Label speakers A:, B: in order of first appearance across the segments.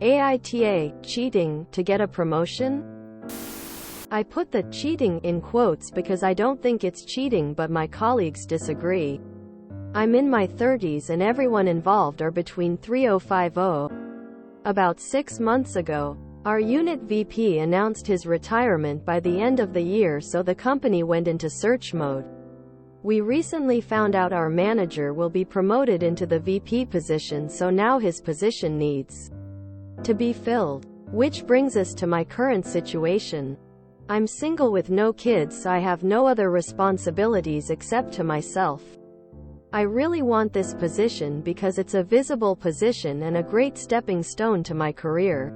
A: AITA, cheating, to get a promotion? I put the cheating in quotes because I don't think it's cheating, but my colleagues disagree. I'm in my 30s and everyone involved are between 3050. About 6 months ago, our unit VP announced his retirement by the end of the year, so the company went into search mode. We recently found out our manager will be promoted into the VP position, so now his position needs to be filled. Which brings us to my current situation. I'm single with no kids, so I have no other responsibilities except to myself. I really want this position because it's a visible position and a great stepping stone to my career,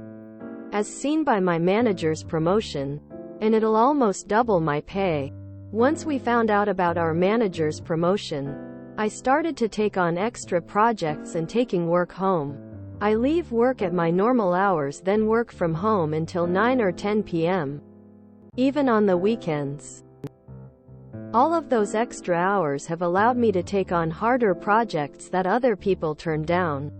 A: as seen by my manager's promotion, and it'll almost double my pay. Once we found out about our manager's promotion, I started to take on extra projects and taking work home. I leave work at my normal hours, then work from home until 9 or 10 p.m. even on the weekends. All of those extra hours have allowed me to take on harder projects that other people turn down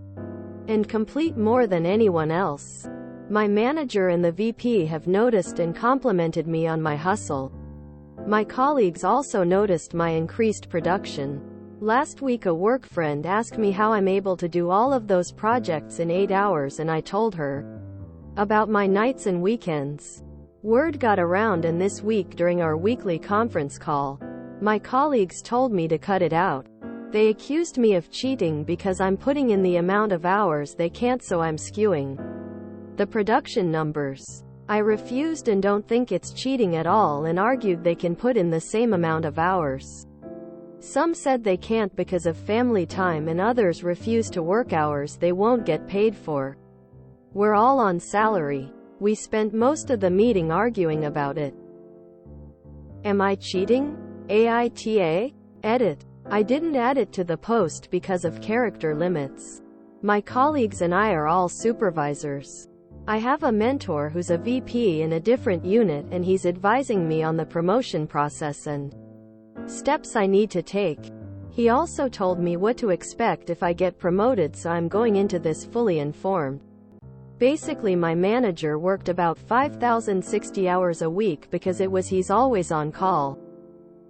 A: and complete more than anyone else. My manager and the VP have noticed and complimented me on my hustle. My colleagues also noticed my increased production. Last week a work friend asked me how I'm able to do all of those projects in 8 hours, and I told her about my nights and weekends. Word got around, and this week during our weekly conference call, my colleagues told me to cut it out. They accused me of cheating because I'm putting in the amount of hours they can't, so I'm skewing the production numbers. I refused and don't think it's cheating at all, and argued they can put in the same amount of hours. Some said they can't because of family time, and others refuse to work hours they won't get paid for. We're all on salary. We spent most of the meeting arguing about it. Am I cheating? AITA? Edit. I didn't add it to the post because of character limits. My colleagues and I are all supervisors. I have a mentor who's a VP in a different unit, and he's advising me on the promotion process and steps I need to take. He also told me what to expect if I get promoted, so I'm going into this fully informed. Basically, my manager worked about 5,060 hours a week because he's always on call.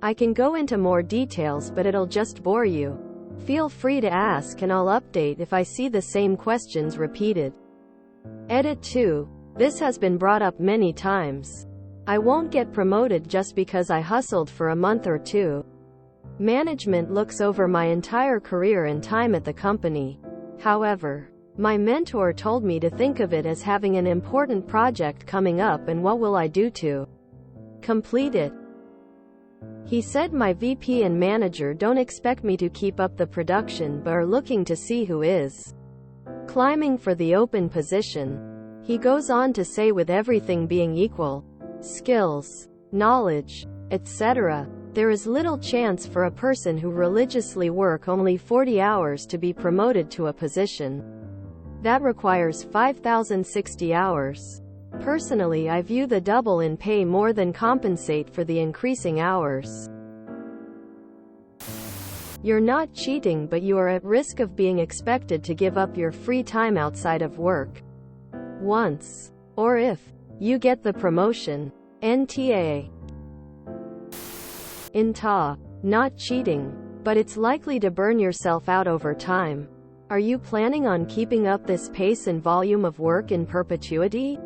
A: I can go into more details, but it'll just bore you. Feel free to ask and I'll update if I see the same questions repeated. Edit 2. This has been brought up many times. I won't get promoted just because I hustled for a month or two. Management looks over my entire career and time at the company. However, my mentor told me to think of it as having an important project coming up, and what will I do to complete it. He said my VP and manager don't expect me to keep up the production, but are looking to see who is climbing for the open position. He goes on to say, with everything being equal, skills, knowledge, etc., there is little chance for a person who religiously work only 40 hours to be promoted to a position that requires 5,060 hours. Personally, I view the double in pay more than compensate for the increasing hours. You're not cheating, but you are at risk of being expected to give up your free time outside of work once, or if you get the promotion. NTA. INTA. Not cheating, but it's likely to burn yourself out over time. Are you planning on keeping up this pace and volume of work in perpetuity?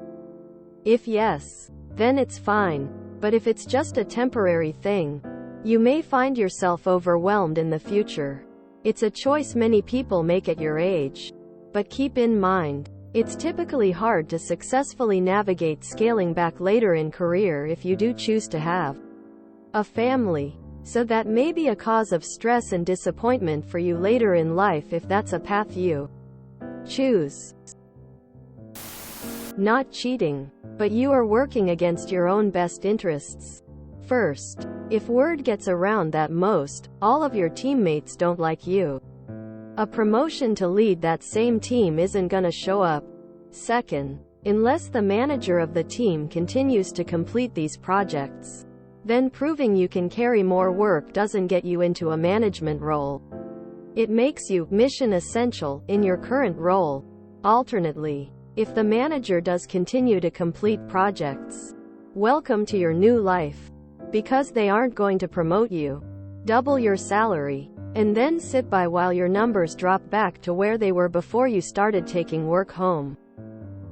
A: If yes, then it's fine. But if it's just a temporary thing, you may find yourself overwhelmed in the future. It's a choice many people make at your age. But keep in mind, it's typically hard to successfully navigate scaling back later in career if you do choose to have a family. So that may be a cause of stress and disappointment for you later in life if that's a path you choose. Not cheating, but you are working against your own best interests. First, if word gets around that all of your teammates don't like you, a promotion to lead that same team isn't gonna show up. Second, unless the manager of the team continues to complete these projects, then proving you can carry more work doesn't get you into a management role. It makes you mission essential in your current role. Alternately, If the manager does continue to complete projects, welcome to your new life. Because they aren't going to promote you, double your salary, and then sit by while your numbers drop back to where they were before you started taking work home.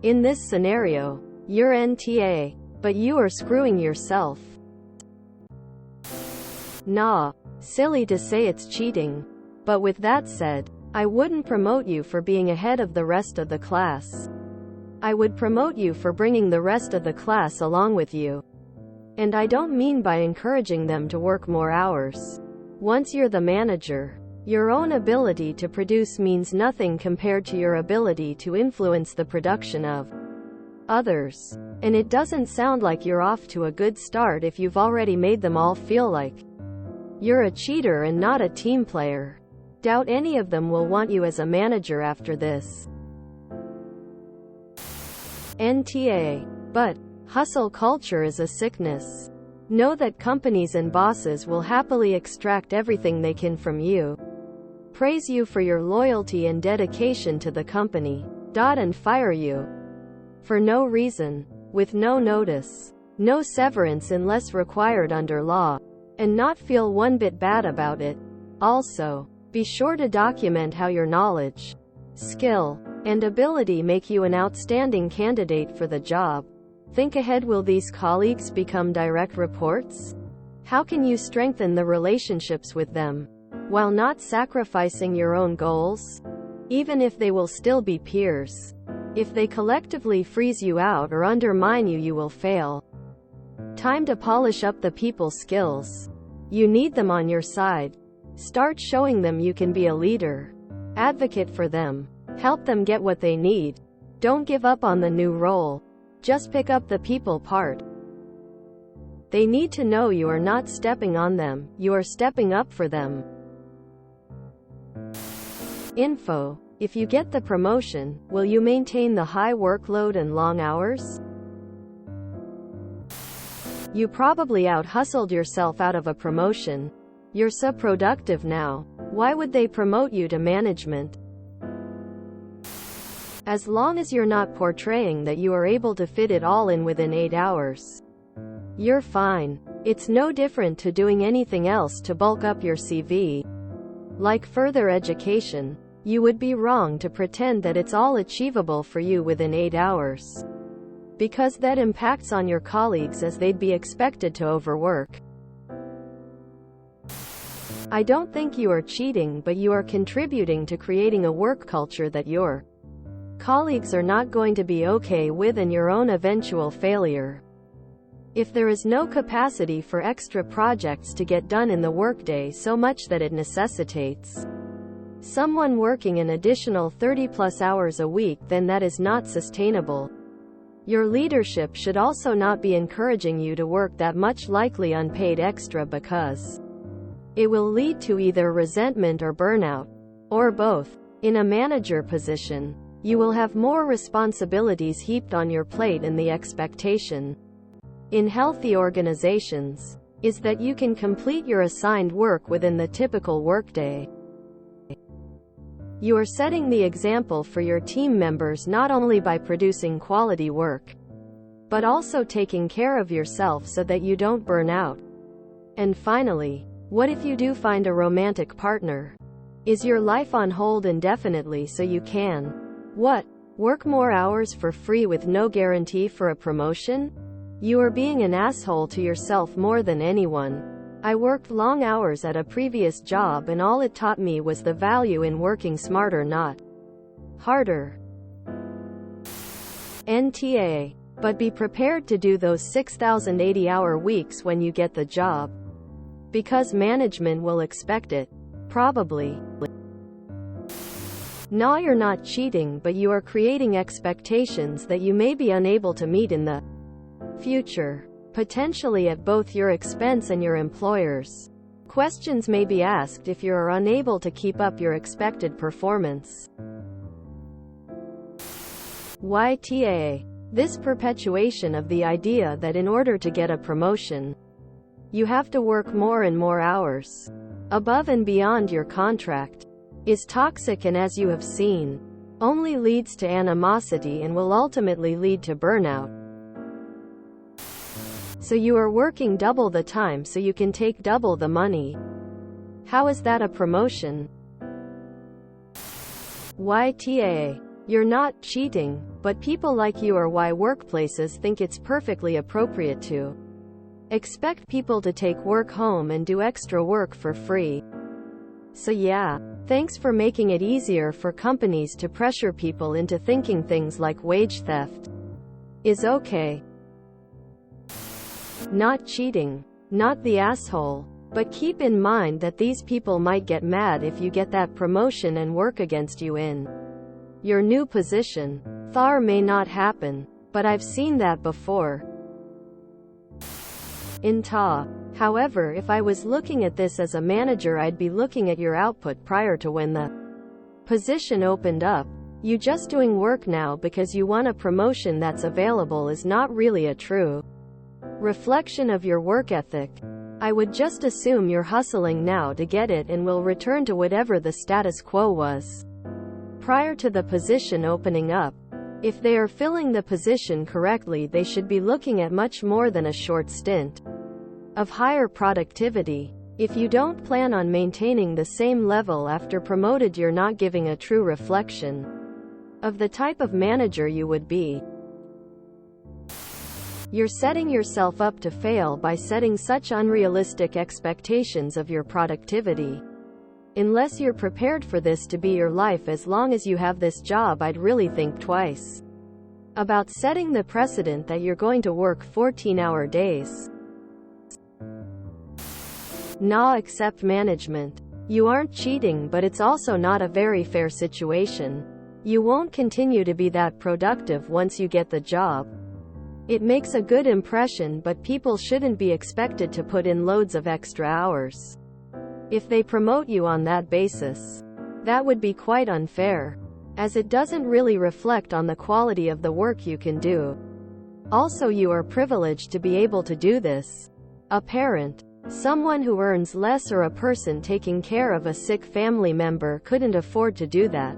A: In this scenario, you're NTA, but you are screwing yourself. Nah, silly to say it's cheating. But with that said, I wouldn't promote you for being ahead of the rest of the class. I would promote you for bringing the rest of the class along with you. And I don't mean by encouraging them to work more hours. Once you're the manager, your own ability to produce means nothing compared to your ability to influence the production of others. And it doesn't sound like you're off to a good start if you've already made them all feel like you're a cheater and not a team player. Doubt any of them will want you as a manager after this. NTA. But hustle culture is a sickness. Know that companies and bosses will happily extract everything they can from you, praise you for your loyalty and dedication to the company, and fire you for no reason, with no notice, no severance unless required under law, and not feel one bit bad about it. Also, be sure to document how your knowledge, skill, and ability make you an outstanding candidate for the job. Think ahead. Will these colleagues become direct reports? How can you strengthen the relationships with them while not sacrificing your own goals? Even if they will still be peers. If they collectively freeze you out or undermine you, you will fail. Time to polish up the people skills. You need them on your side. Start showing them you can be a leader. Advocate for them. Help them get what they need. Don't give up on the new role. Just pick up the people part. They need to know you are not stepping on them, you are stepping up for them. Info. If you get the promotion, will you maintain the high workload and long hours? You probably out-hustled yourself out of a promotion. You're so productive now. Why would they promote you to management? As long as you're not portraying that you are able to fit it all in within 8 hours, you're fine. It's no different to doing anything else to bulk up your CV. Like further education, you would be wrong to pretend that it's all achievable for you within 8 hours. Because that impacts on your colleagues as they'd be expected to overwork. I don't think you are cheating, but you are contributing to creating a work culture that your colleagues are not going to be okay with, and your own eventual failure. If there is no capacity for extra projects to get done in the workday so much that it necessitates someone working an additional 30+ hours a week, then that is not sustainable. Your leadership should also not be encouraging you to work that much, likely unpaid extra, because it will lead to either resentment or burnout, or both. In a manager position, you will have more responsibilities heaped on your plate, and the expectation in healthy organizations is that you can complete your assigned work within the typical workday. You are setting the example for your team members not only by producing quality work, but also taking care of yourself so that you don't burn out. And finally, what if you do find a romantic partner? Is your life on hold indefinitely so you can work more hours for free with no guarantee for a promotion? You are being an asshole to yourself more than anyone. I worked long hours at a previous job, and all it taught me was the value in working smarter, not harder. NTA. But be prepared to do those 6,080-hour weeks when you get the job. Because management will expect it. Probably. No, you're not cheating, but you are creating expectations that you may be unable to meet in the future, potentially at both your expense and your employer's. Questions may be asked if you are unable to keep up your expected performance. YTA. This perpetuation of the idea that in order to get a promotion, you have to work more and more hours, above and beyond your contract, is toxic, and as you have seen, only leads to animosity and will ultimately lead to burnout. So you are working double the time so you can take double the money. How is that a promotion? YTA. You're not cheating, but people like you are why workplaces think it's perfectly appropriate to expect people to take work home and do extra work for free. So yeah, thanks for making it easier for companies to pressure people into thinking things like wage theft is okay. Not cheating. Not the asshole. But keep in mind that these people might get mad if you get that promotion and work against you in your new position. Thar may not happen, but I've seen that before. In TA. However, if I was looking at this as a manager, I'd be looking at your output prior to when the position opened up. You just doing work now because you want a promotion that's available is not really a true reflection of your work ethic. I would just assume you're hustling now to get it and will return to whatever the status quo was prior to the position opening up. If they are filling the position correctly, they should be looking at much more than a short stint of higher productivity. If you don't plan on maintaining the same level after promoted, you're not giving a true reflection of the type of manager you would be. You're setting yourself up to fail by setting such unrealistic expectations of your productivity. Unless you're prepared for this to be your life as long as you have this job, I'd really think twice about setting the precedent that you're going to work 14-hour days. Nah, accept management. You aren't cheating, but it's also not a very fair situation. You won't continue to be that productive once you get the job. It makes a good impression, but people shouldn't be expected to put in loads of extra hours if they promote you on that basis. That would be quite unfair, as it doesn't really reflect on the quality of the work you can do. Also, you are privileged to be able to do this. A parent, someone who earns less, or a person taking care of a sick family member couldn't afford to do that,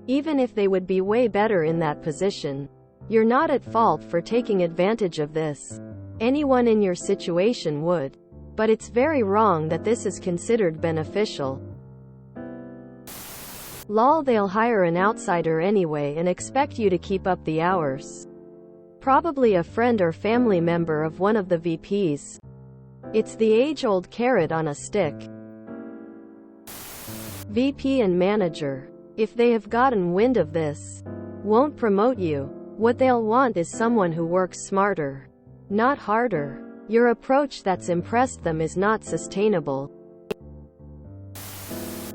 A: even if they would be way better in that position. You're not at fault for taking advantage of this. Anyone in your situation would. But it's very wrong that this is considered beneficial. Lol, they'll hire an outsider anyway and expect you to keep up the hours. Probably a friend or family member of one of the VPs. It's the age-old carrot on a stick. VP and manager, if they have gotten wind of this, won't promote you. What they'll want is someone who works smarter, not harder. Your approach that's impressed them is not sustainable.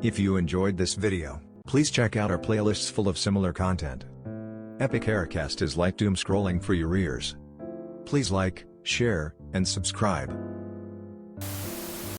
B: If you enjoyed this video, please check out our playlists full of similar content. Epic Aircast is like doom scrolling for your ears. Please like, share, and subscribe.